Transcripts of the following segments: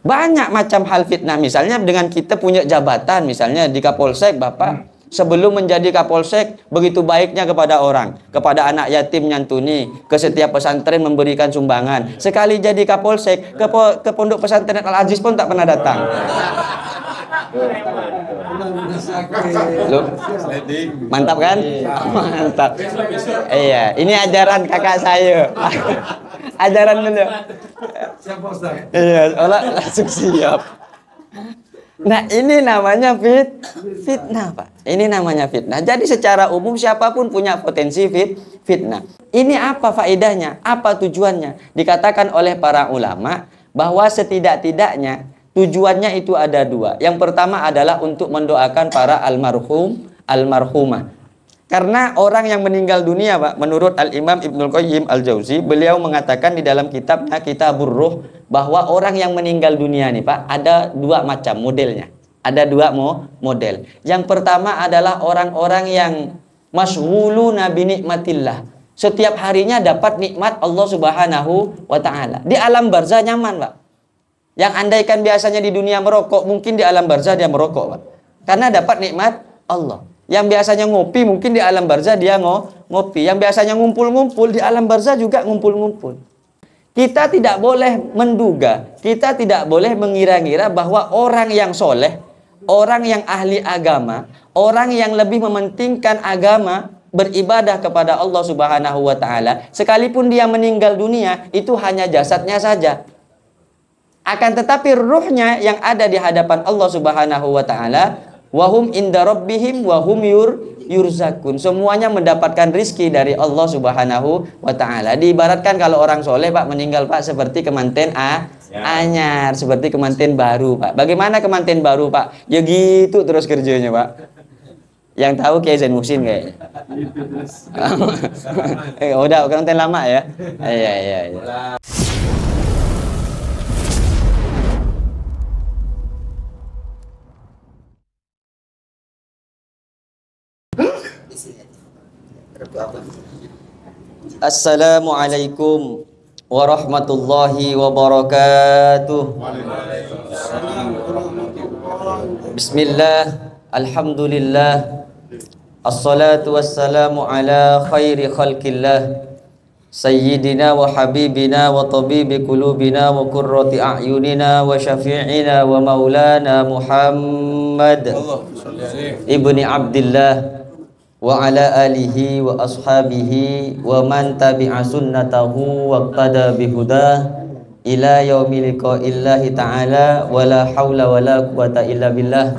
Banyak macam hal fitnah. Misalnya dengan kita punya jabatan, misalnya di Kapolsek, Bapak sebelum menjadi Kapolsek begitu baiknya kepada orang, kepada anak yatim nyantuni, ke setiap pesantren memberikan sumbangan. Sekali jadi Kapolsek, ke pondok pesantren Al Aziz pun tak pernah datang. Loh, mantap kan? Mantap. Iya, ini ajaran kakak saya. Ajaran dulu. Siap Ustaz. Iya, langsung siap. Nah, ini namanya fitnah, Pak. Ini namanya fitnah. Jadi secara umum siapapun punya potensi fitnah. Ini apa faedahnya? Apa tujuannya? Dikatakan oleh para ulama bahwa setidak-tidaknya tujuannya itu ada dua. Yang pertama adalah untuk mendoakan para almarhumah. Karena orang yang meninggal dunia, Pak, menurut Al-Imam Ibnul Qayyim Al-Jauzi, beliau mengatakan di dalam kitabnya Kitabur Ruh bahwa orang yang meninggal dunia nih, Pak, ada dua macam modelnya. Ada dua model. Yang pertama adalah orang-orang yang masyghuluna bi nikmatillah. Setiap harinya dapat nikmat Allah Subhanahu wa taala. Di alam barzah nyaman, Pak. Yang andaikan biasanya di dunia merokok, mungkin di alam barzah dia merokok, Pak. Karena dapat nikmat Allah. Yang biasanya ngopi, mungkin di alam barzah dia ngopi. Yang biasanya ngumpul-ngumpul, di alam barzah juga ngumpul-ngumpul. Kita tidak boleh menduga, kita tidak boleh mengira-ngira bahwa orang yang soleh, orang yang ahli agama, orang yang lebih mementingkan agama, beribadah kepada Allah Subhanahu wa taala, sekalipun dia meninggal dunia, itu hanya jasadnya saja. Akan tetapi ruhnya yang ada di hadapan Allah Subhanahu wa taala, wahum inda rabbihim wahum yurzakun. Semuanya mendapatkan rizki dari Allah Subhanahu wa taala. Diibaratkan kalau orang soleh, Pak, meninggal, Pak, seperti kemanten anyar, seperti kemanten baru, Pak. Bagaimana kemanten baru, Pak? Ya gitu terus kerjanya, Pak. Yang tahu Kiai Zain Muhsin kayaknya. Udah kemanten lama ya. Iya. Assalamualaikum warahmatullahi wabarakatuh. Bismillah, alhamdulillah, assalatu wassalamu ala khairi khalqillah, sayyidina wa habibina wa tabibi qulubina wa qurrati a'yunina wa syafi'ina wa maulana Muhammad ibni Abdillah wa ala alihi wa ashabihi wa man tabi'a sunnatahu wa iqtada bihudah ila yaumil liqa'illahi ta'ala wa la hawla wa la quwata illa billah.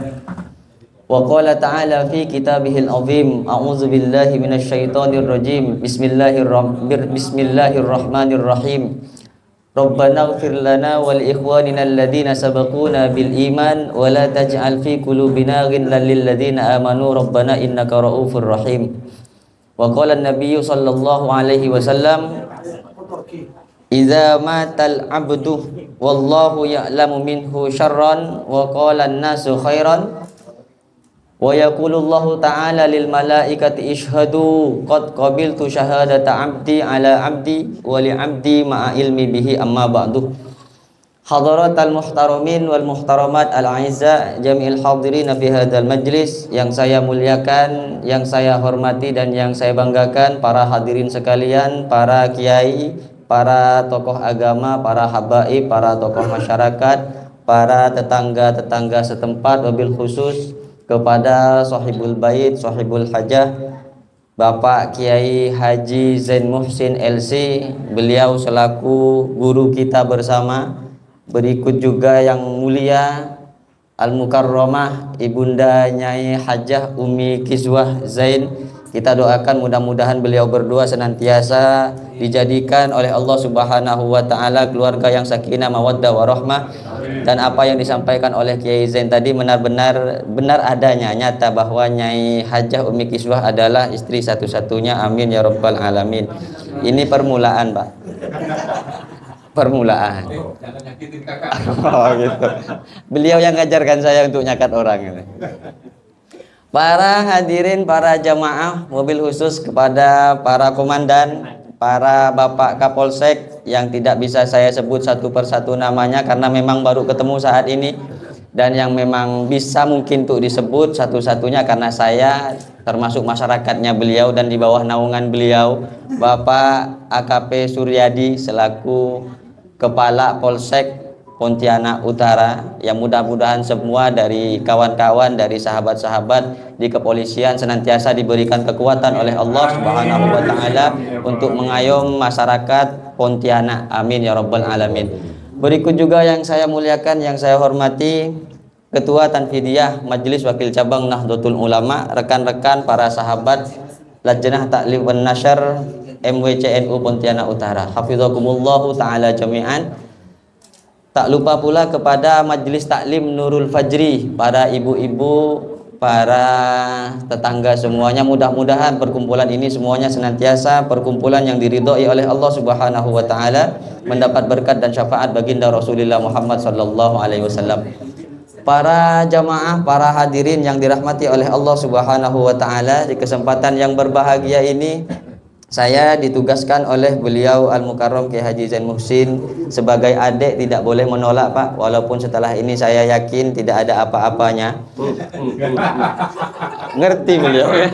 Wa qala ta'ala fi kitabihil azim, a'udzu billahi minasy syaithanir rajim, bismillahirrahmanirrahim. Rabbana ighfir lana wal ikhwanina alladhina sabaquna bil iman wa la taj'al fi qulubina ghillan lil ladzina amanu rabbana innaka raufur rahim. Wa qala an-nabiy sallallahu alaihi wasallam, idza matal abdu wallahu ya'lamu minhu syarran wa qala an-nasu khairan wa yaqulullahu ta'ala lil malaikati ishhadu qad qabiltu syahadata abdi ala abdi wa li abdi ma'a ilmi bihi amma ba'du. Hadaratal muhtaramin wal muhtaramat al-aizza jami'il hadirin fi hadzal majlis, yang saya muliakan, yang saya hormati dan yang saya banggakan, para hadirin sekalian, para kiai, para tokoh agama, para habaib, para tokoh masyarakat, para tetangga-tetangga setempat, wabil khusus kepada sahibul bait, sahibul hajah, Bapak Kiai Haji Zain Muhsin LC, beliau selaku guru kita bersama. Berikut juga yang mulia Al-Mukarramah Ibunda Nyai Hajah Umi Kiswah Zain. Kita doakan mudah-mudahan beliau berdua senantiasa dijadikan oleh Allah Subhanahu wa taala keluarga yang sakinah mawaddah warahmah, dan apa yang disampaikan oleh Kiai Zain tadi benar adanya, nyata bahwa Nyai Hajah Umi Kiswah adalah istri satu-satunya. Amin ya rabbal alamin. Ini permulaan, Pak. Permulaan. Jangan nyakitin kakak. Oh gitu. Beliau yang ngajarkan saya untuk nyakat orang. Para hadirin, para jamaah, mobil khusus kepada para komandan, para Bapak Kapolsek yang tidak bisa saya sebut satu persatu namanya karena memang baru ketemu saat ini, dan yang memang bisa mungkin untuk disebut satu-satunya karena saya termasuk masyarakatnya beliau dan di bawah naungan beliau, Bapak AKP Suryadi selaku Kepala Polsek Pontianak Utara, yang mudah-mudahan semua dari kawan-kawan, dari sahabat-sahabat di kepolisian senantiasa diberikan kekuatan oleh Allah Subhanahu wa taala untuk mengayomi masyarakat Pontianak. Amin ya rabbal alamin. Berikut juga yang saya muliakan, yang saya hormati Ketua Tanfidiyah Majelis Wakil Cabang Nahdlatul Ulama, rekan-rekan para sahabat Lajnah Ta'lim wan Nasyr MWCNU Pontianak Utara. Hafizakumullahu taala jami'an. Tak lupa pula kepada Majelis Taklim Nurul Fajri, para ibu-ibu, para tetangga semuanya, mudah-mudahan perkumpulan ini semuanya senantiasa perkumpulan yang diridhoi oleh Allah Subhanahu wa taala, mendapat berkat dan syafaat baginda Rasulullah Muhammad sallallahu alaihi wasallam. Para jamaah, para hadirin yang dirahmati oleh Allah Subhanahu wa taala, di kesempatan yang berbahagia ini saya ditugaskan oleh beliau Al-Mukarram Kiai Haji Zain Muhsin sebagai adik, tidak boleh menolak Pak, walaupun setelah ini saya yakin tidak ada apa-apanya. Ngerti beliau ya?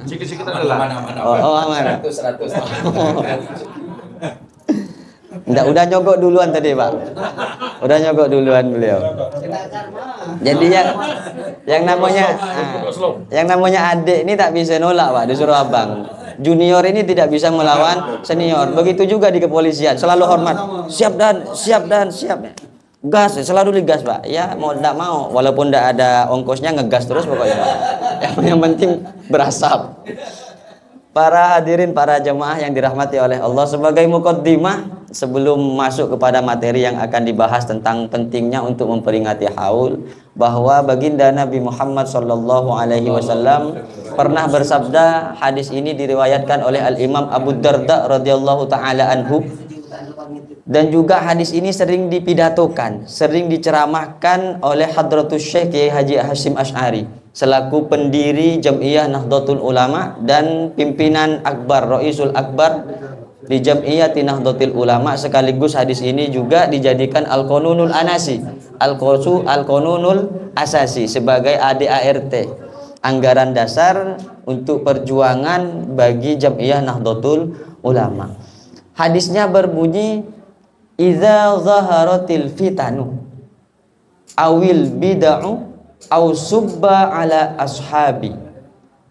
Sikit-sikit adalah mana-mana. Oh, mana? 100. Enggak, udah nyogok duluan tadi Pak. Udah nyogok duluan beliau. Jadi yang namanya adik ini tak bisa nolak Pak, disuruh abang. Junior ini tidak bisa melawan senior. Begitu juga di kepolisian, selalu hormat. Siap dan siap. Gas, selalu digas Pak. Ya mau tidak mau, walaupun tidak ada ongkosnya ngegas terus pokoknya Pak. Yang penting berasap. Para hadirin, para jemaah yang dirahmati oleh Allah, sebagai muqaddimah sebelum masuk kepada materi yang akan dibahas tentang pentingnya untuk memperingati haul, bahwa baginda Nabi Muhammad sallallahu alaihi wasallam pernah bersabda, hadis ini diriwayatkan oleh Al-Imam Abu Darda radhiyallahu taala anhu, dan juga hadis ini sering dipidatokan, sering diceramahkan oleh Hadratus Syekh Kiai Haji Hasyim Asy'ari selaku pendiri Jam'iyah Nahdlatul Ulama dan pimpinan akbar, Raisul Akbar di Jam'iyah Nahdlatul Ulama. Sekaligus hadis ini juga dijadikan Al-Qanunul Anasi, Al-Qanunul Asasi, sebagai ADART, anggaran dasar untuk perjuangan bagi Jam'iyah Nahdlatul Ulama. Hadisnya berbunyi, idza zaharatil fitanu awil bid'u aw subba ala ashabi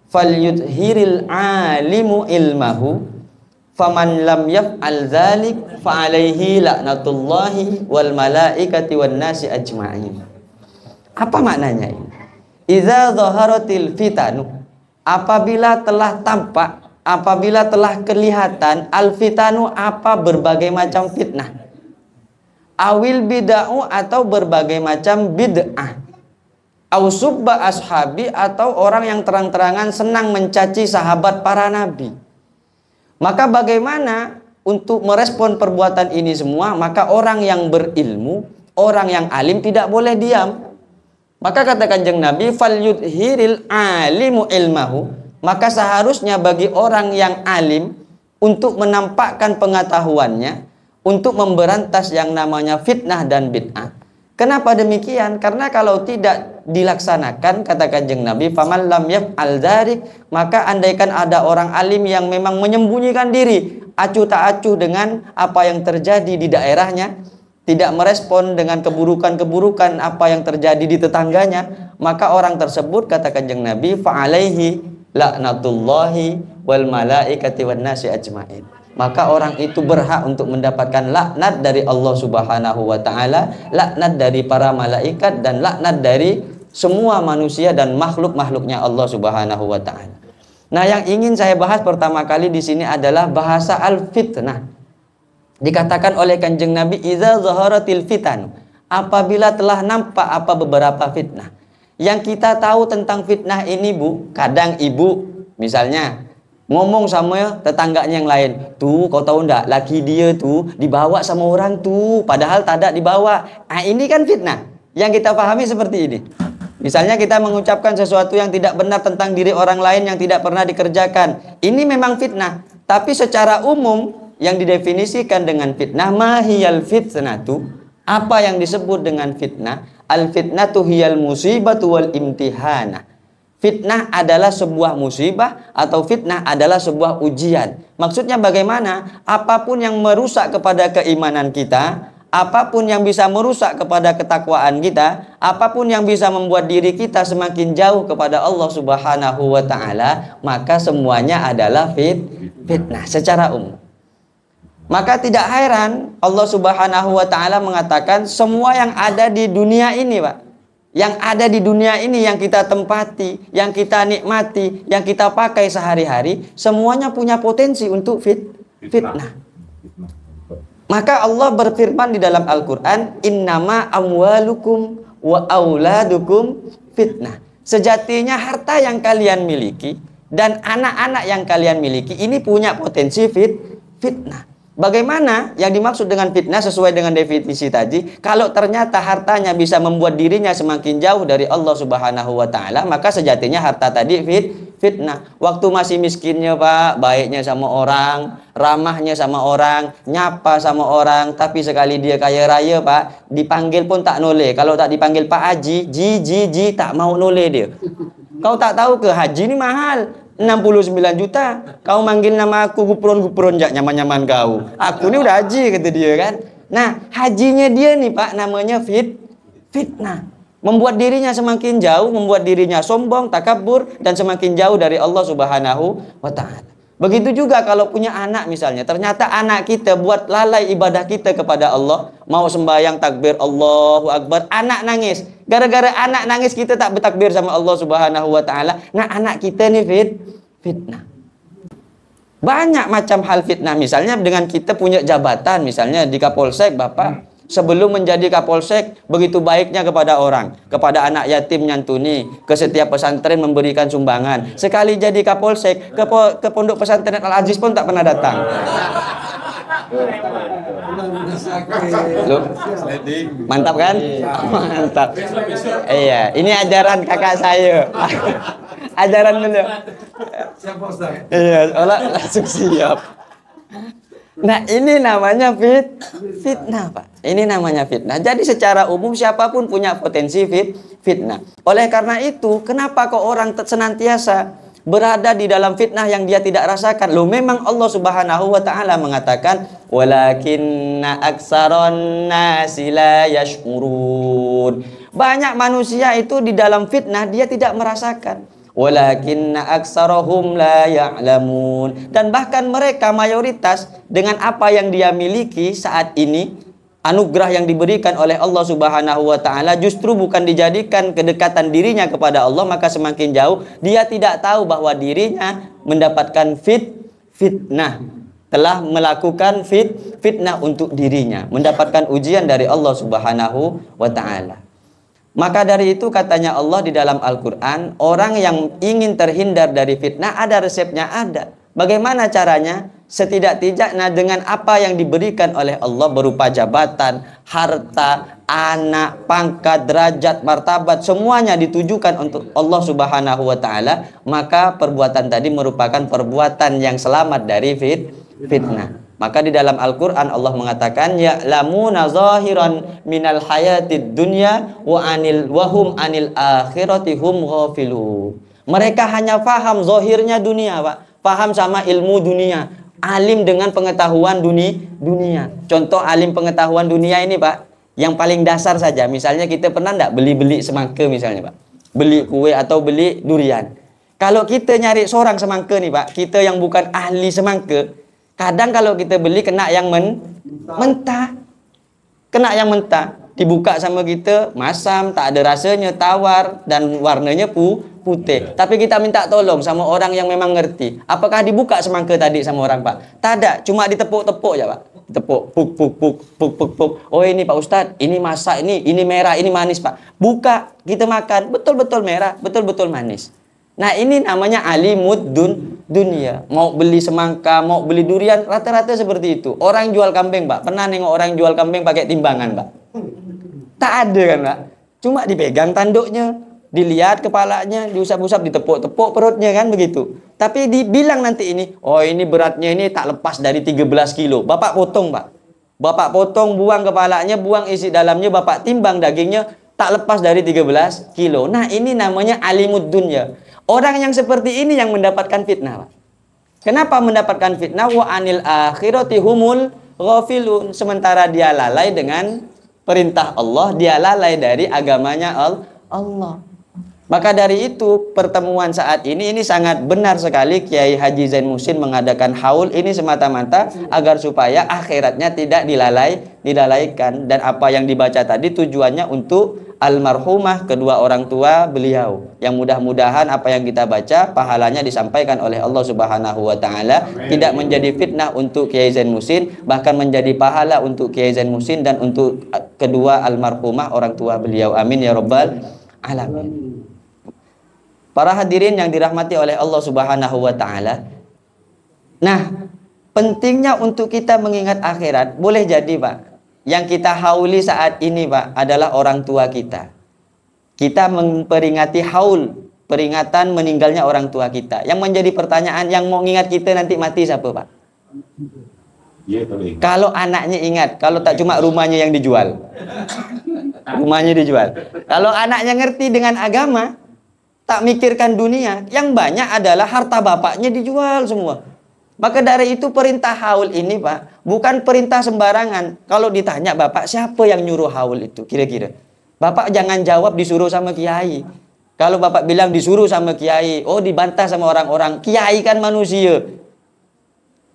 falyudhiril alimu ilmahu faman lam yaf'al dzalik fa alaihi laknatullahi wal malaikati wan nasi ajma'in. Apa maknanya ini? Idza zaharatil fitanu, apabila telah tampak, apabila telah kelihatan, al fitanu apa berbagai macam fitnah, awil bid'u atau berbagai macam bid'ah, au subba ashabi atau orang yang terang-terangan senang mencaci sahabat para nabi. Maka bagaimana untuk merespon perbuatan ini semua? Maka orang yang berilmu, orang yang alim tidak boleh diam. Maka kata Kanjeng Nabi, falyudhiril alimu ilmahu, maka seharusnya bagi orang yang alim untuk menampakkan pengetahuannya, untuk memberantas yang namanya fitnah dan bid'ah. Kenapa demikian? Karena kalau tidak dilaksanakan, kata Kanjeng Nabi, faman lam yaf'al dzalik, maka andaikan ada orang alim yang memang menyembunyikan diri, acuh tak acuh dengan apa yang terjadi di daerahnya, tidak merespon dengan keburukan-keburukan apa yang terjadi di tetangganya, maka orang tersebut, kata Kanjeng Nabi, fa alaihi laknatullahi wal malaikati wan nasi ajmain. Maka orang itu berhak untuk mendapatkan laknat dari Allah Subhanahu wa taala, laknat dari para malaikat, dan laknat dari semua manusia dan makhluk-makhluknya Allah Subhanahu wa taala. Nah, yang ingin saya bahas pertama kali di sini adalah bahasa al-fitnah. Dikatakan oleh Kanjeng Nabi, idza zaharatil fitan, apabila telah nampak apa beberapa fitnah. Yang kita tahu tentang fitnah ini, Bu, kadang ibu misalnya ngomong sama tetangganya yang lain, tuh kau tahu enggak, laki dia tuh dibawa sama orang tuh, padahal tak ada dibawa. Nah, ini kan fitnah. Yang kita pahami seperti ini. Misalnya kita mengucapkan sesuatu yang tidak benar tentang diri orang lain yang tidak pernah dikerjakan. Ini memang fitnah. Tapi secara umum yang didefinisikan dengan fitnah, mahiyal fitnatu, apa yang disebut dengan fitnah? Al fitnatu hiyal musibatu wal imtihanah. Fitnah adalah sebuah musibah atau fitnah adalah sebuah ujian. Maksudnya bagaimana? Apapun yang merusak kepada keimanan kita, apapun yang bisa merusak kepada ketakwaan kita, apapun yang bisa membuat diri kita semakin jauh kepada Allah Subhanahu wa taala, maka semuanya adalah fitnah secara umum. Maka tidak heran Allah Subhanahu wa taala mengatakan semua yang ada di dunia ini, Pak. Yang ada di dunia ini yang kita tempati, yang kita nikmati, yang kita pakai sehari-hari, semuanya punya potensi untuk fitnah. Maka Allah berfirman di dalam Al-Quran, innama amwalukum wa auladukum fitnah. Sejatinya harta yang kalian miliki dan anak-anak yang kalian miliki ini punya potensi fitnah. Bagaimana yang dimaksud dengan fitnah sesuai dengan definisi tadi? Kalau ternyata hartanya bisa membuat dirinya semakin jauh dari Allah Subhanahu wa taala, maka sejatinya harta tadi fitnah. Waktu masih miskinnya, Pak, baiknya sama orang, ramahnya sama orang, nyapa sama orang, tapi sekali dia kaya raya, Pak, dipanggil pun tak noleh. Kalau tak dipanggil Pak Haji, ji tak mau noleh dia. Kau tak tahu ke haji ini mahal 69 juta. Kau manggil nama aku gupron jak nyaman-nyaman kau. Aku ini udah haji, kata dia kan. Nah, hajinya dia nih, Pak, namanya fitnah. Membuat dirinya semakin jauh, membuat dirinya sombong, takabur, dan semakin jauh dari Allah Subhanahu wa ta'ala. Begitu juga kalau punya anak misalnya, ternyata anak kita buat lalai ibadah kita kepada Allah, mau sembahyang takbir Allahu Akbar, anak nangis. Gara-gara anak nangis kita tak bertakbir sama Allah Subhanahu wa taala. Nah, anak kita nih fitnah. Banyak macam hal fitnah, misalnya dengan kita punya jabatan, misalnya di Kapolsek, Bapak. Sebelum menjadi Kapolsek, begitu baiknya kepada orang, kepada anak yatim nyantuni, ke setiap pesantren memberikan sumbangan. Sekali jadi Kapolsek, ke pondok pesantren Al-Aziz pun tak pernah datang. Loh, mantap kan? Mantap. Iya, ini ajaran kakak saya. Ajaran dulu. Siap, Ustaz. Iya, langsung siap. Nah, ini namanya fitnah, Pak. Ini namanya fitnah. Jadi secara umum siapapun punya potensi fitnah. Oleh karena itu, kenapa kok orang senantiasa berada di dalam fitnah yang dia tidak rasakan? Loh, memang Allah Subhanahu wa taala mengatakan, "Walakinna aktsaron nasi la yash'urun." Banyak manusia itu di dalam fitnah dia tidak merasakan. Walakinna aktsarahum la ya'lamun. Dan bahkan mereka mayoritas dengan apa yang dia miliki saat ini, anugerah yang diberikan oleh Allah Subhanahu wa taala, justru bukan dijadikan kedekatan dirinya kepada Allah, maka semakin jauh dia tidak tahu bahwa dirinya mendapatkan fitnah, telah melakukan fitnah untuk dirinya, mendapatkan ujian dari Allah Subhanahu wa taala. Maka dari itu katanya Allah di dalam Al-Quran, orang yang ingin terhindar dari fitnah ada resepnya, ada. Bagaimana caranya? Setidak-tidaknya dengan apa yang diberikan oleh Allah berupa jabatan, harta, anak, pangkat, derajat, martabat, semuanya ditujukan untuk Allah Subhanahu wa taala, maka perbuatan tadi merupakan perbuatan yang selamat dari fitnah. Maka di dalam Al-Quran Allah mengatakan, ya'lamuna zahiran minal hayatid dunya wa hum anil akhirati hum ghafilun. Mereka hanya faham zahirnya dunia, Pak. Faham sama ilmu dunia. Alim dengan pengetahuan dunia. Contoh alim pengetahuan dunia ini, Pak, yang paling dasar saja. Misalnya kita pernah enggak beli-beli semangka misalnya, Pak. Beli kue atau beli durian. Kalau kita nyari seorang semangka nih, Pak, kita yang bukan ahli semangka, kadang kalau kita beli kena yang mentah. Kena yang mentah. Dibuka sama kita, masam, tak ada rasanya, tawar, dan warnanya putih. Tapi kita minta tolong sama orang yang memang ngerti. Apakah dibuka semangka tadi sama orang, Pak? Tak ada, cuma ditepuk-tepuk ya, Pak. Tepuk, puk. Oh ini Pak Ustadz, ini masak, ini merah, ini manis, Pak. Buka, kita makan, betul-betul merah, betul-betul manis. Nah, ini namanya alimud dunia. Mau beli semangka, mau beli durian, rata-rata seperti itu. Orang jual kambing, Pak. Pernah nengok orang jual kambing pakai timbangan, Pak? Tak ada kan, Pak? Cuma dipegang tanduknya, dilihat kepalanya, diusap-usap, ditepuk-tepuk perutnya kan begitu. Tapi dibilang nanti ini, oh ini beratnya ini tak lepas dari 13 kilo. Bapak potong, Pak. Bapak potong, buang kepalanya, buang isi dalamnya, Bapak timbang dagingnya, tak lepas dari 13 kilo. Nah, ini namanya alimud dunya. Orang yang seperti ini yang mendapatkan fitnah, Pak. Kenapa mendapatkan fitnah? Wa anil akhirati humul ghafilun. Sementara dia lalai dengan perintah Allah, dia lalai dari agamanya Allah. Maka dari itu pertemuan saat ini sangat benar sekali Kiai Haji Zain Muhsin mengadakan haul ini semata-mata agar supaya akhiratnya tidak dilalaikan. Dan apa yang dibaca tadi tujuannya untuk almarhumah kedua orang tua beliau. Yang mudah-mudahan apa yang kita baca pahalanya disampaikan oleh Allah Subhanahu wa taala, tidak menjadi fitnah untuk Kiai Zain Muhsin, bahkan menjadi pahala untuk Kiai Zain Muhsin dan untuk kedua almarhumah orang tua beliau. Amin ya rabbal alamin. Para hadirin yang dirahmati oleh Allah Subhanahu wa taala. Nah, pentingnya untuk kita mengingat akhirat, boleh jadi, Pak, yang kita hauli saat ini, Pak, adalah orang tua kita. Kita memperingati haul, peringatan meninggalnya orang tua kita. Yang menjadi pertanyaan, yang mau ingat kita nanti mati siapa, Pak? Kalau anaknya ingat, kalau tak cuma rumahnya yang dijual. Rumahnya dijual. Kalau anaknya ngerti dengan agama, tak mikirkan dunia, yang banyak adalah harta bapaknya dijual semua. Maka dari itu perintah haul ini, Pak, bukan perintah sembarangan. Kalau ditanya Bapak, siapa yang nyuruh haul itu kira-kira? Bapak jangan jawab disuruh sama kiai. Kalau Bapak bilang disuruh sama kiai, oh dibantah sama orang-orang. Kiai kan manusia.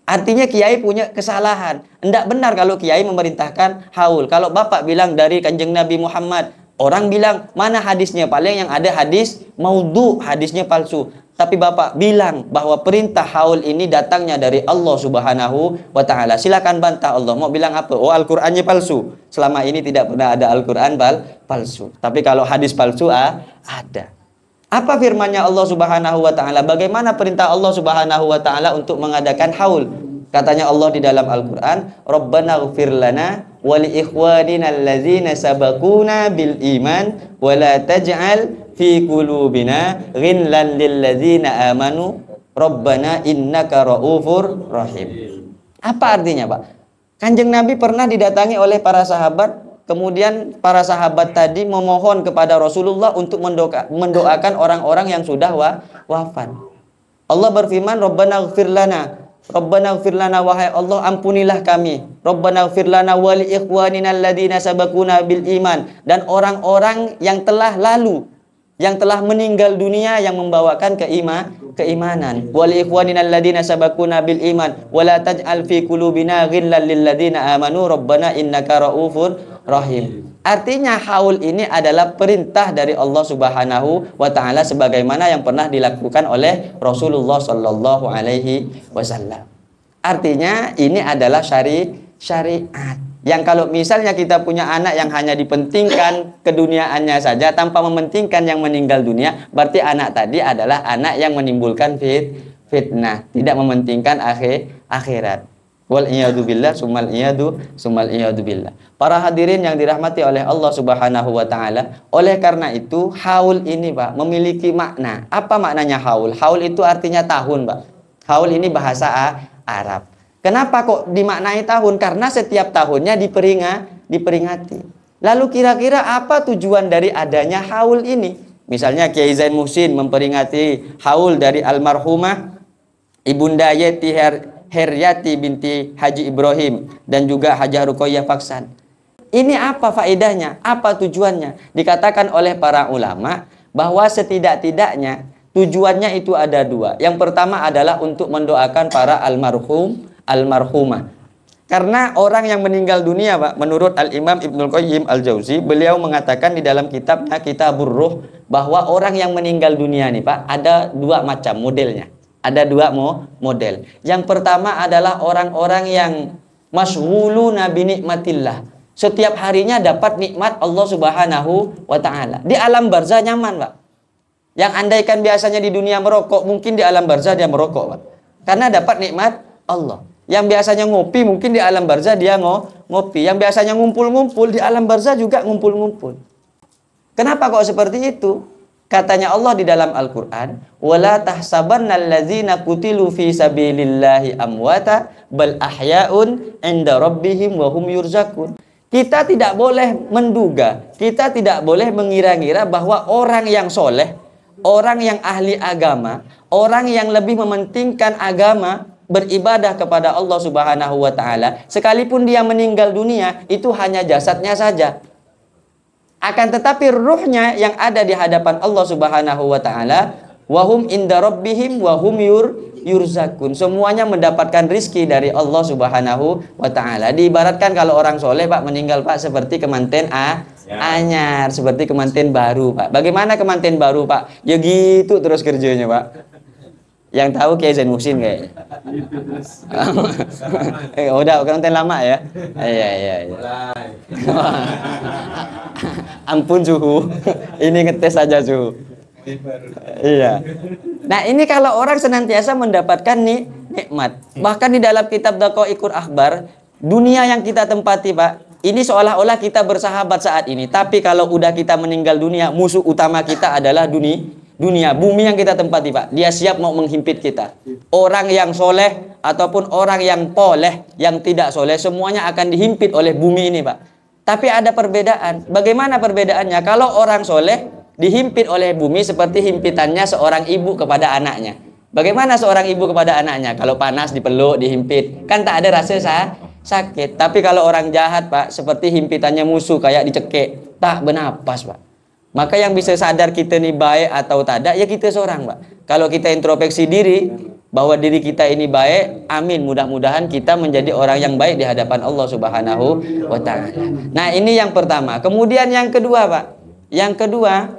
Artinya kiai punya kesalahan. Tidak benar kalau kiai memerintahkan haul. Kalau Bapak bilang dari Kanjeng Nabi Muhammad, orang bilang, mana hadisnya? Paling yang ada hadis maudhu, hadisnya palsu. Tapi Bapak bilang bahwa perintah haul ini datangnya dari Allah Subhanahu wa ta'ala. Silakan bantah Allah. Mau bilang apa? Oh, Al-Qur'annya palsu. Selama ini tidak pernah ada Al-Qur'an palsu. Tapi kalau hadis palsu ada. Apa firmannya Allah Subhanahu wa ta'ala? Bagaimana perintah Allah Subhanahu wa ta'ala untuk mengadakan haul? Katanya Allah di dalam Al-Qur'an, Rabbana ighfir lana wa li ikhwanina allazina sabaquna bil iman wa la taj'al fi qulubina ghillan lil ladzina amanu Rabbana innaka raufur rahim. Apa artinya, Pak? Kanjeng Nabi pernah didatangi oleh para sahabat, kemudian para sahabat tadi memohon kepada Rasulullah untuk mendoakan orang-orang yang sudah wafat. Allah berfirman, Rabbana ighfir lana, Rabbana ighfir lana, wahai Allah ampunilah kami. Rabbana ighfir lana wa li ikhwanina alladzina sabaquna bil iman, dan orang-orang yang telah lalu, yang telah meninggal dunia yang membawakan keimanan. Wa li ikhwanina alladzina sabaquna bil iman wa la taj'al fi qulubina ghillan lil ladzina amanu Rabbana innaka raufur rahim. Artinya haul ini adalah perintah dari Allah Subhanahu wa ta'ala sebagaimana yang pernah dilakukan oleh Rasulullah sallallahu alaihi wasallam. Artinya ini adalah syariat. Yang kalau misalnya kita punya anak yang hanya dipentingkan keduniaannya saja tanpa mementingkan yang meninggal dunia, berarti anak tadi adalah anak yang menimbulkan fitnah, tidak mementingkan akhirat. Wal iyadu billah, summal iyadu billah. Para hadirin yang dirahmati oleh Allah Subhanahu wa ta'ala, oleh karena itu haul ini, Pak, memiliki makna. Apa maknanya haul? Haul itu artinya tahun, Pak. Haul ini bahasa Arab. Kenapa kok dimaknai tahun? Karena setiap tahunnya diperingati. Lalu kira-kira apa tujuan dari adanya haul ini? Misalnya Kiai Zain Muhsin memperingati haul dari almarhumah Ibunda Yeti Heryati binti Haji Ibrahim dan juga Hajah Ruqayyah Faksan. Ini apa faedahnya? Apa tujuannya? Dikatakan oleh para ulama bahwa setidak-tidaknya tujuannya itu ada dua. Yang pertama adalah untuk mendoakan para almarhumah. Karena orang yang meninggal dunia, Pak, menurut Al-Imam Ibnul Qayyim Al-Jauzi, beliau mengatakan di dalam kitabnya Kitabur Ruh bahwa orang yang meninggal dunia nih, Pak, ada dua macam modelnya. Ada dua model. Yang pertama adalah orang-orang yang masyghuluna bi nikmatillah. Setiap harinya dapat nikmat Allah Subhanahu wa ta'ala. Di alam barzah nyaman, Pak. Yang andaikan biasanya di dunia merokok, mungkin di alam barzah dia merokok, Pak. Karena dapat nikmat Allah. Yang biasanya ngopi, mungkin di alam barzah dia ngopi. Yang biasanya ngumpul-ngumpul, di alam barzah juga ngumpul-ngumpul. Kenapa kok seperti itu? Katanya Allah di dalam Al-Quran, wala tahsabannallazina qutilu fi sabilillahi amwata bal ahya'un 'inda rabbihim wa hum yurzakun. Kita tidak boleh menduga, kita tidak boleh mengira-ngira bahwa orang yang soleh, orang yang ahli agama, orang yang lebih mementingkan agama, beribadah kepada Allah Subhanahu wa taala, sekalipun dia meninggal dunia, itu hanya jasadnya saja. Akan tetapi ruhnya yang ada di hadapan Allah Subhanahu wa taala, wahum inda rabbihim wahum yurzakun. Semuanya mendapatkan rizki dari Allah Subhanahu wa taala. Diibaratkan kalau orang soleh Pak meninggal Pak seperti kemanten anyar, seperti kemanten baru Pak. Bagaimana kemanten baru Pak? Ya gitu terus kerjanya Pak. Yang tahu Kiai Zain Muhsin kayaknya. Udah kemanten lama ya. Iya. Ampun suhu. Ini ngetes aja suhu. Iya. Nah, ini kalau orang senantiasa mendapatkan nikmat. Bahkan di dalam kitab Daqaiqul Akhbar, dunia yang kita tempati, Pak, ini seolah-olah kita bersahabat saat ini. Tapi kalau udah kita meninggal dunia, musuh utama kita adalah dunia, bumi yang kita tempati, Pak. Dia siap mau menghimpit kita. Orang yang soleh ataupun orang yang poleh, yang tidak soleh, semuanya akan dihimpit oleh bumi ini, Pak. Tapi ada perbedaan. Bagaimana perbedaannya? Kalau orang soleh dihimpit oleh bumi seperti himpitannya seorang ibu kepada anaknya. Bagaimana seorang ibu kepada anaknya? Kalau panas dipeluk, dihimpit, kan tak ada rasa sakit. Tapi kalau orang jahat, Pak, seperti himpitannya musuh, kayak dicekik, tak bernapas, Pak. Maka yang bisa sadar kita ini baik atau tidak, ya kita seorang, Pak. Kalau kita introspeksi diri, bahwa diri kita ini baik, amin, mudah-mudahan kita menjadi orang yang baik di hadapan Allah Subhanahu wa ta'ala. Nah, ini yang pertama. Kemudian yang kedua, Pak. Yang kedua,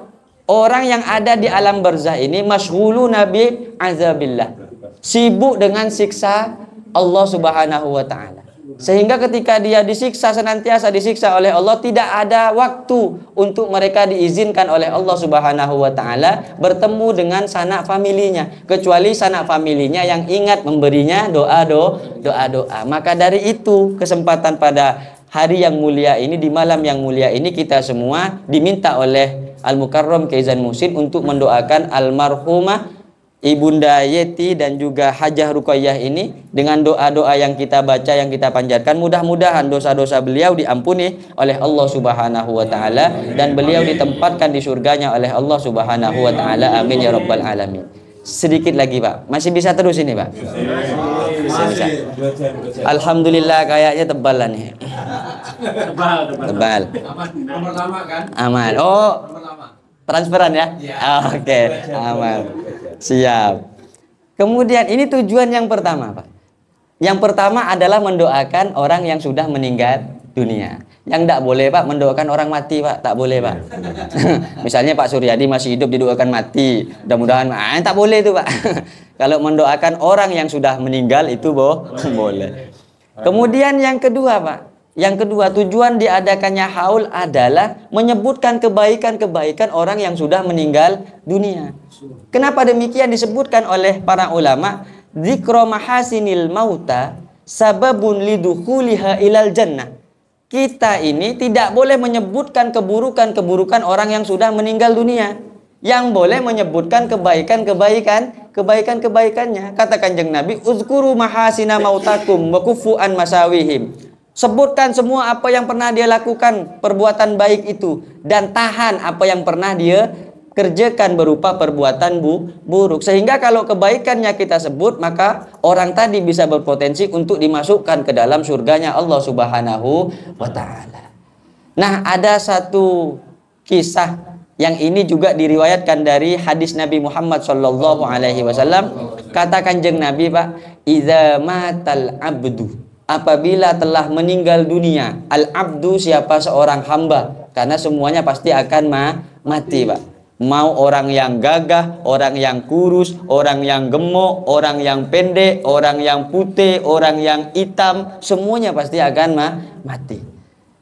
orang yang ada di alam barzah ini masyghulu nabi azabillah, sibuk dengan siksa Allah Subhanahu wa ta'ala. Sehingga ketika dia disiksa, senantiasa disiksa oleh Allah, tidak ada waktu untuk mereka diizinkan oleh Allah Subhanahu wa ta'ala bertemu dengan sanak familinya, kecuali sanak familinya yang ingat memberinya doa-doa. Maka dari itu, kesempatan pada hari yang mulia ini, di malam yang mulia ini, kita semua diminta oleh Al-Mukarram Kiai Zain Muhsin untuk mendoakan almarhumah Ibunda Yeti dan juga Hajah Ruqayyah ini dengan doa-doa yang kita baca, yang kita panjatkan. Mudah-mudahan dosa-dosa beliau diampuni oleh Allah Subhanahu wa ta'ala dan beliau ditempatkan di surganya oleh Allah Subhanahu wa ta'ala. Amin ya rabbal alamin. Sedikit lagi, Pak. Masih bisa terus ini, Pak? Bisa. Alhamdulillah, kayaknya tebal lah nih. Tebal. Nomor lama kan? Aman. Oh, Nomor lama. transferan ya? Oke, aman. Siap. Kemudian ini tujuan yang pertama, Pak. Yang pertama adalah mendoakan orang yang sudah meninggal dunia. Yang tidak boleh, Pak, mendoakan orang mati, Pak. Tak boleh, Pak. Misalnya Pak Suryadi masih hidup didoakan mati. Mudah-mudahan, tak boleh itu, Pak. Kalau mendoakan orang yang sudah meninggal itu boleh. Kemudian yang kedua, Pak. Yang kedua, tujuan diadakannya haul adalah menyebutkan kebaikan-kebaikan orang yang sudah meninggal dunia. Kenapa demikian? Disebutkan oleh para ulama, dzikra mahasinil mauta sababun lidukhuliha ilal jannah. Kita ini tidak boleh menyebutkan keburukan-keburukan orang yang sudah meninggal dunia. Yang boleh menyebutkan kebaikannya. Kata Kanjeng Nabi, uzkuru mahasina mautakum wa kufu an masawihim. Sebutkan semua apa yang pernah dia lakukan, perbuatan baik itu, dan tahan apa yang pernah dia kerjakan berupa perbuatan buruk. Sehingga kalau kebaikannya kita sebut, maka orang tadi bisa berpotensi untuk dimasukkan ke dalam surganya Allah Subhanahu wa ta'ala. Nah, ada satu kisah yang ini juga diriwayatkan dari hadis Nabi Muhammad sallallahu alaihi wasallam. Kata Kanjeng Nabi, Pak, idza matal abdu, apabila telah meninggal dunia, al-abdu siapa? Seorang hamba, karena semuanya pasti akan mati, Pak. Mau orang yang gagah, orang yang kurus, orang yang gemuk, orang yang pendek, orang yang putih, orang yang hitam, semuanya pasti akan mati.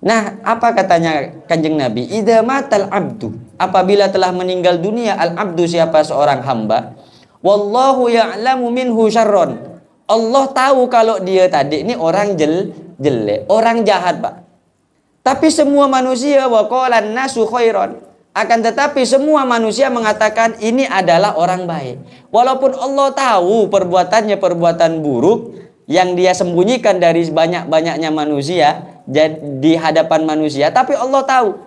Nah, apa katanya Kanjeng Nabi? Idza matal abdu, apabila telah meninggal dunia al-abdu siapa? Seorang hamba, wallahu ya'lamu minhu syarron, Allah tahu kalau dia tadi ini orang jelek, orang jahat, Pak. Tapi semua manusia wa qalan nasu khairan, Akan tetapi semua manusia mengatakan ini adalah orang baik. Walaupun Allah tahu perbuatannya perbuatan buruk yang dia sembunyikan dari banyak-banyaknya manusia di hadapan manusia, tapi Allah tahu.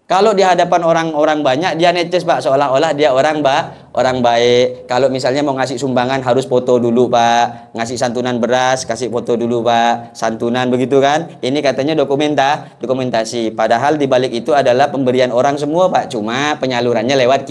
Kalau di hadapan orang-orang banyak dia netes Pak, seolah-olah dia orang baik. Kalau misalnya mau ngasih sumbangan harus foto dulu Pak, ngasih santunan beras kasih foto dulu Pak, santunan begitu kan. Ini katanya dokumentasi. Padahal di balik itu adalah pemberian orang semua Pak, cuma penyalurannya lewat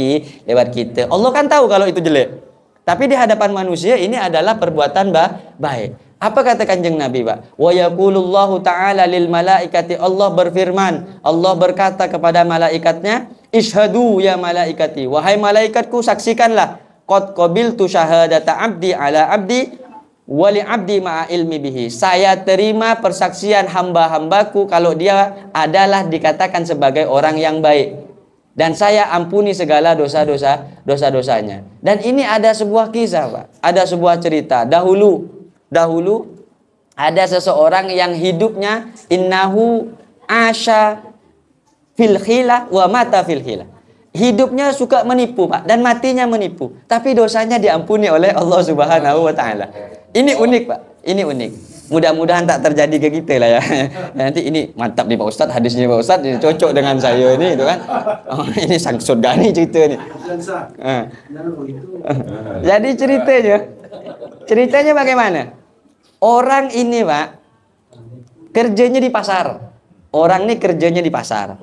kita. Allah kan tahu kalau itu jelek. Tapi di hadapan manusia ini adalah perbuatan baik. Apa kata Kanjeng Nabi, Pak? Wa yaqulullahu ta'ala lil malaikati, Allah berfirman, Allah berkata kepada malaikatnya, ishhadu ya malaikati, wahai malaikatku saksikanlah, qad qabiltu syahadata abdi ala abdi wa li abdi ma'a ilmi bihi. Saya terima persaksian hamba-hambaku kalau dia adalah dikatakan sebagai orang yang baik. Dan saya ampuni segala dosa-dosanya. Dan ini ada sebuah kisah, Pak. Ada sebuah cerita. Dahulu ada seseorang yang hidupnya innahu asya fil khilah wa mata fil khilah. Hidupnya suka menipu, Pak, dan matinya menipu. Tapi dosanya diampuni oleh Allah Subhanahu wa taala. Ini unik, Pak. Ini unik. Mudah-mudahan tak terjadi ke kita lah ya. Nanti ini mantap nih Pak Ustadz, hadisnya Pak Ustadz ini cocok dengan saya ini itu kan. Oh, ini sang surga nih cerita nih. Jadi ceritanya bagaimana? Orang ini Pak kerjanya di pasar. Orang ini kerjanya di pasar.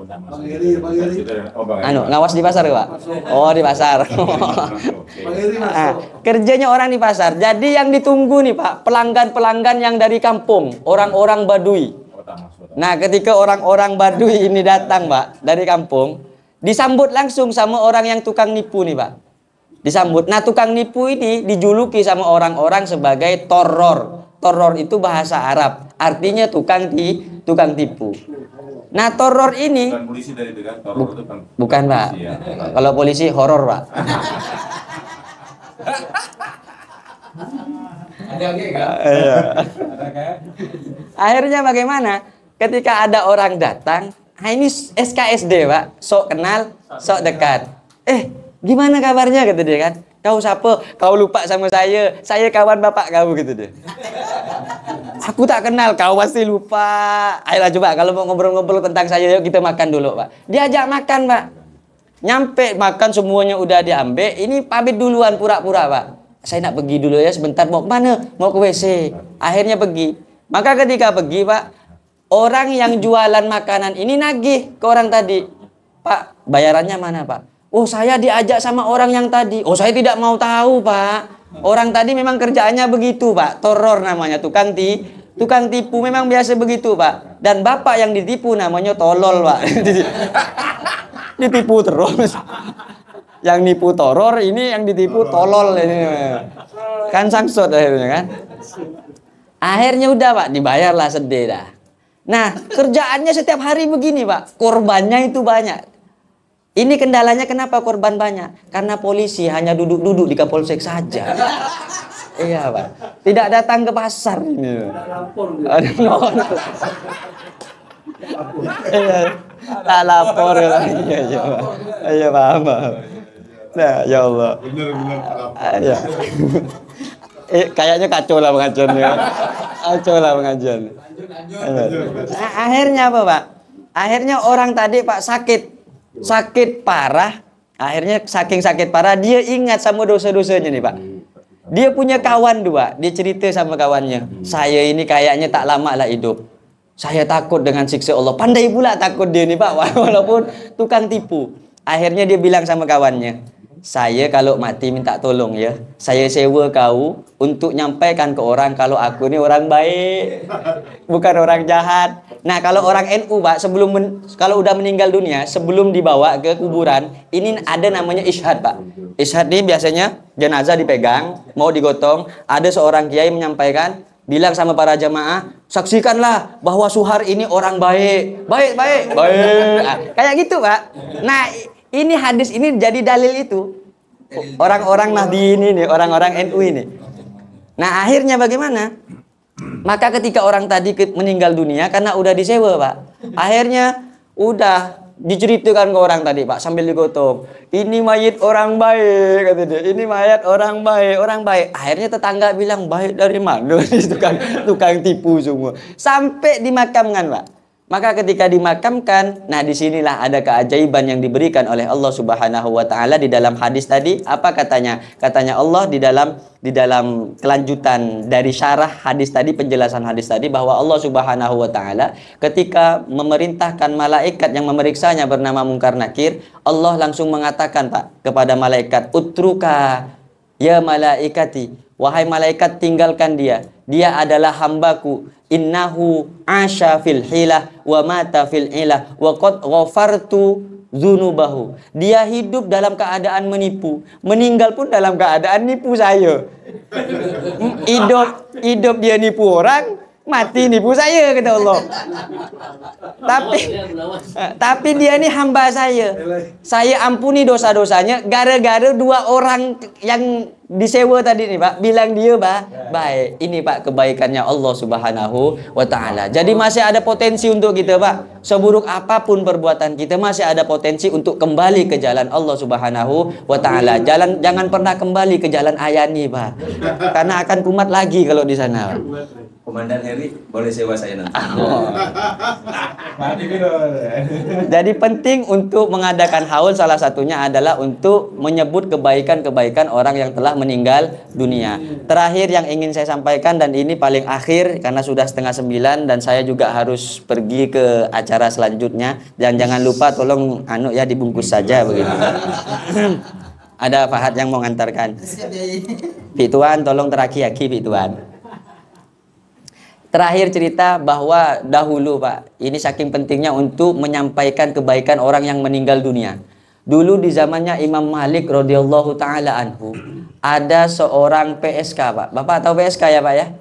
Ngawas di pasar Pak. Oh di pasar. Kerjanya orang di pasar. Jadi yang ditunggu nih Pak, pelanggan-pelanggan yang dari kampung, orang-orang Badui. Nah ketika orang-orang Badui ini datang Pak dari kampung, disambut langsung sama orang yang tukang nipu nih Pak. Disambut. Nah tukang nipu ini dijuluki sama orang-orang sebagai toror. Toror itu bahasa Arab, artinya tukang tipu. Nah toror ini bukan polisi dari dekat, toror itu bukan Pak. Ya. Kalau polisi horor Pak. Akhirnya bagaimana? Ketika ada orang datang, ini SKSD Pak, sok kenal, sok dekat. Gimana kabarnya gitu dia kan? Kau siapa? Kau lupa sama saya kawan bapak kau gitu dia. Aku tak kenal, kau pasti lupa. Ayolah coba kalau mau ngobrol-ngobrol tentang saya, yuk kita makan dulu Pak. Diajak makan Pak. Nyampe makan semuanya udah diambil, ini pamit duluan pura-pura Pak. Saya nak pergi dulu ya sebentar, mau kemana? Mau ke WC. Akhirnya pergi. Maka ketika pergi Pak, orang yang jualan makanan ini nagih ke orang tadi. Pak, bayarannya mana Pak? Oh saya diajak sama orang yang tadi. Oh saya tidak mau tahu Pak. Orang tadi memang kerjaannya begitu Pak. Toror namanya, tukang tipu memang biasa begitu Pak. Dan bapak yang ditipu namanya tolol Pak. Ditipu terus. Yang nipu toror, ini yang ditipu tolol ini. Kan sangsut akhirnya kan. Akhirnya udah Pak, dibayarlah sedih dah. Nah kerjaannya setiap hari begini Pak. Korbannya itu banyak. Ini kendalanya kenapa korban banyak? Karena polisi hanya duduk-duduk di Kapolsek saja. Iya Pak. Tidak datang ke pasar ini. Tak lapor. Iya paham. Nah ya Allah. Benar. Kayaknya kacau lah pengajiannya. Akhirnya apa Pak? Akhirnya orang tadi Pak sakit parah. Akhirnya saking sakit parah dia ingat sama dosa-dosanya nih Pak. Dia punya kawan dua. Dia cerita sama kawannya, saya ini kayaknya tak lama lah hidup. Saya takut dengan siksa Allah. Pandai pula takut dia nih Pak, walaupun tukang tipu. Akhirnya dia bilang sama kawannya, saya kalau mati minta tolong ya, saya sewa kau untuk nyampaikan ke orang kalau aku ini orang baik, bukan orang jahat. Nah kalau orang NU Pak, kalau udah meninggal dunia, sebelum dibawa ke kuburan, ini ada namanya isyhad Pak. Isyhad ini biasanya jenazah dipegang, mau digotong, ada seorang kiai menyampaikan, bilang sama para jamaah, saksikanlah bahwa Suhar ini orang baik. Nah, kayak gitu Pak. Nah ini hadis ini jadi dalil itu. Orang-orang Nahdliyin ini, orang-orang NU ini. Nah akhirnya bagaimana? Maka ketika orang tadi meninggal dunia karena udah disewa Pak. Akhirnya udah Diceritakan ke orang tadi Pak sambil digotong. Ini mayat orang baik kata dia. Ini mayat orang baik, orang baik. Akhirnya tetangga bilang baik dari mana? tukang tipu semua. Sampai dimakamkan Pak. Maka ketika dimakamkan, nah disinilah ada keajaiban yang diberikan oleh Allah Subhanahu wa taala di dalam hadis tadi. Apa katanya? Katanya Allah di dalam kelanjutan dari syarah hadis tadi, penjelasan hadis tadi, bahwa Allah Subhanahu wa taala ketika memerintahkan malaikat yang memeriksanya bernama Munkar Nakir, Allah langsung mengatakan Pak kepada malaikat, "Utruka ya malaikati, wahai malaikat tinggalkan dia. Dia adalah hambaku. Innahu asya fil hilah wa mata fil ilah wa qad ghafartu dzunubahu." Dia hidup dalam keadaan menipu, meninggal pun dalam keadaan nipu saya. Hidup dia nipu orang, mati nipu saya kata Allah. Tapi dia ini hamba saya. Saya ampuni dosa-dosanya gara-gara 2 orang yang disewa tadi nih Pak, bilang dia baik. Ini Pak kebaikannya Allah Subhanahu wa taala. Jadi masih ada potensi untuk kita Pak. Seburuk apapun perbuatan kita masih ada potensi untuk kembali ke jalan Allah Subhanahu wa taala. Jangan pernah kembali ke jalan Ayani Pak. Karena akan kumat lagi kalau di sana. Komandan Heri, boleh sewa saya nanti. Jadi penting untuk mengadakan haul salah satunya adalah untuk menyebut kebaikan-kebaikan orang yang telah meninggal dunia. Terakhir yang ingin saya sampaikan, dan ini paling akhir karena sudah 8:30 dan saya juga harus pergi ke acara selanjutnya. Dan jangan lupa tolong dibungkus saja begitu. Ada Fahad yang mau ngantarkan. Fituan tolong teraki-aki Fituan. Terakhir cerita bahwa dahulu Pak, ini saking pentingnya untuk menyampaikan kebaikan orang yang meninggal dunia. Dulu di zamannya Imam Malik radhiyallahu taala anhu, ada seorang PSK Pak. Bapak tahu PSK ya Pak ya?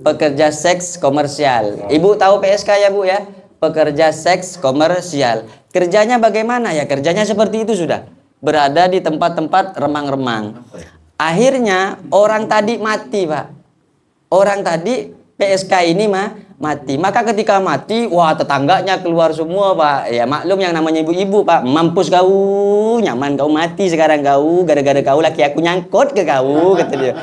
Pekerja seks komersial. Ibu tahu PSK ya Bu ya? Pekerja seks komersial. Kerjanya bagaimana ya? Kerjanya seperti itu sudah. Berada di tempat-tempat remang-remang. Akhirnya orang tadi mati Pak. Orang tadi PSK ini mati. Maka ketika mati, wah tetangganya keluar semua Pak. Ya maklum yang namanya ibu-ibu Pak. Mampus kau, nyaman kau mati sekarang kau. Gara-gara kau laki aku nyangkut ke kau, kata dia.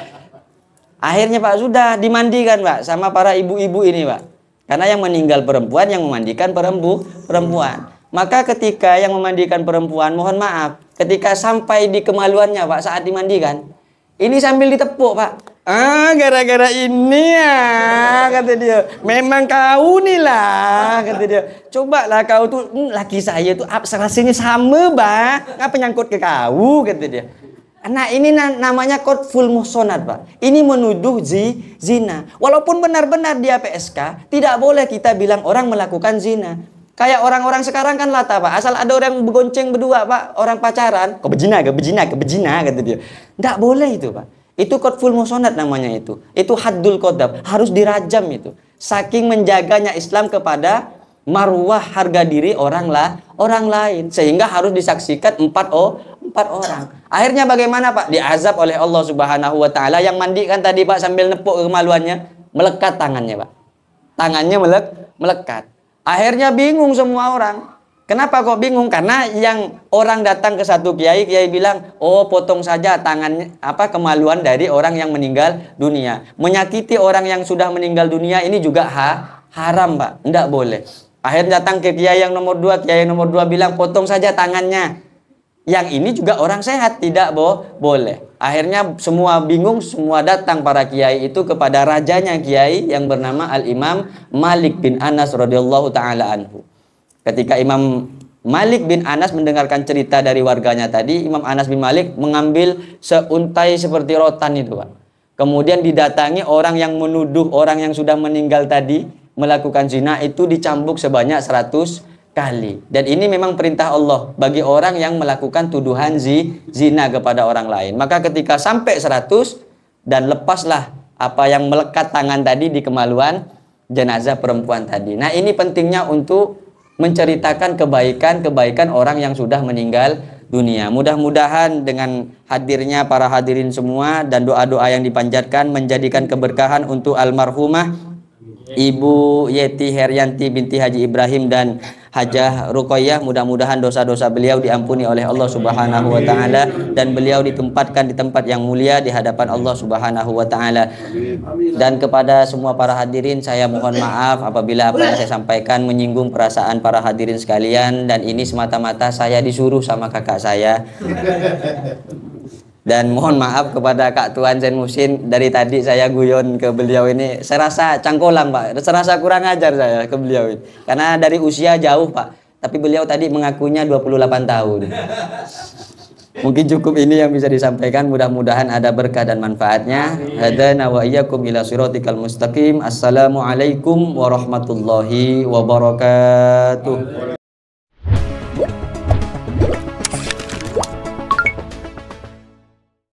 Akhirnya Pak sudah dimandikan Pak sama para ibu-ibu ini Pak. Karena yang meninggal perempuan, yang memandikan perempuan. Maka ketika yang memandikan perempuan, mohon maaf, ketika sampai di kemaluannya Pak saat dimandikan, ini sambil ditepuk Pak. Gara-gara ini ya, kata dia. Memang kau nih lah, kata dia. Cobalah kau tuh, laki saya tuh rasanya sama, Pak. Ngapa nyangkut ke kau, kata dia. Nah ini namanya qadful muhsanat Pak. Ini menuduh zina. Walaupun benar-benar dia PSK, tidak boleh kita bilang orang melakukan zina. Kayak orang-orang sekarang kan lata Pak. Asal ada orang bergonceng berdua Pak, orang pacaran, kau bejina, kata dia. Tidak boleh itu Pak. Itu qadful muhsanat namanya itu. Itu haddul qadab, harus dirajam itu. Saking menjaganya Islam kepada marwah harga diri orang lain, sehingga harus disaksikan 4 orang. Akhirnya bagaimana Pak? Diazab oleh Allah Subhanahu wa taala. Yang mandikan tadi Pak sambil nepuk kemaluannya, melekat tangannya Pak. Tangannya melekat. Akhirnya bingung semua orang. Kenapa kok bingung? Karena yang orang datang ke satu kiai bilang, "Oh, potong saja tangannya kemaluan dari orang yang meninggal dunia." Menyakiti orang yang sudah meninggal dunia ini juga haram, Pak. Enggak boleh. Akhirnya datang ke kiai yang nomor 2, kiai yang nomor 2 bilang, "Potong saja tangannya." Yang ini juga orang sehat, tidak boleh. Akhirnya semua bingung, semua datang para kiai itu kepada rajanya kiai yang bernama Al-Imam Malik bin Anas radhiyallahu taala anhu. Ketika Imam Malik bin Anas mendengarkan cerita dari warganya tadi, Imam Anas bin Malik mengambil seuntai seperti rotan itu Pak. Kemudian didatangi orang yang menuduh orang yang sudah meninggal tadi melakukan zina, itu dicambuk sebanyak 100 kali. Dan ini memang perintah Allah bagi orang yang melakukan tuduhan zina kepada orang lain. Maka ketika sampai 100 dan lepaslah apa yang melekat tangan tadi di kemaluan jenazah perempuan tadi. Nah ini pentingnya untuk menceritakan kebaikan-kebaikan orang yang sudah meninggal dunia. Mudah-mudahan dengan hadirnya para hadirin semua dan doa-doa yang dipanjatkan menjadikan keberkahan untuk almarhumah Ibu Yeti Herianti binti Haji Ibrahim dan Hajah Ruqayyah, mudah-mudahan dosa-dosa beliau diampuni oleh Allah Subhanahu wa taala dan beliau ditempatkan di tempat yang mulia di hadapan Allah Subhanahu wa taala. Dan kepada semua para hadirin saya mohon maaf apabila apa yang saya sampaikan menyinggung perasaan para hadirin sekalian, dan ini semata-mata saya disuruh sama kakak saya. Dan mohon maaf kepada Kak Tuan Zain Muhsin, dari tadi saya guyon ke beliau ini, saya rasa cangkolang Pak, saya rasa kurang ajar saya ke beliau ini. Karena dari usia jauh Pak, tapi beliau tadi mengakunya 28 tahun. Mungkin cukup ini yang bisa disampaikan, mudah-mudahan ada berkah dan manfaatnya. Hadana wa iyyakum ila siratikal mustaqim. Assalamualaikum warahmatullahi wabarakatuh.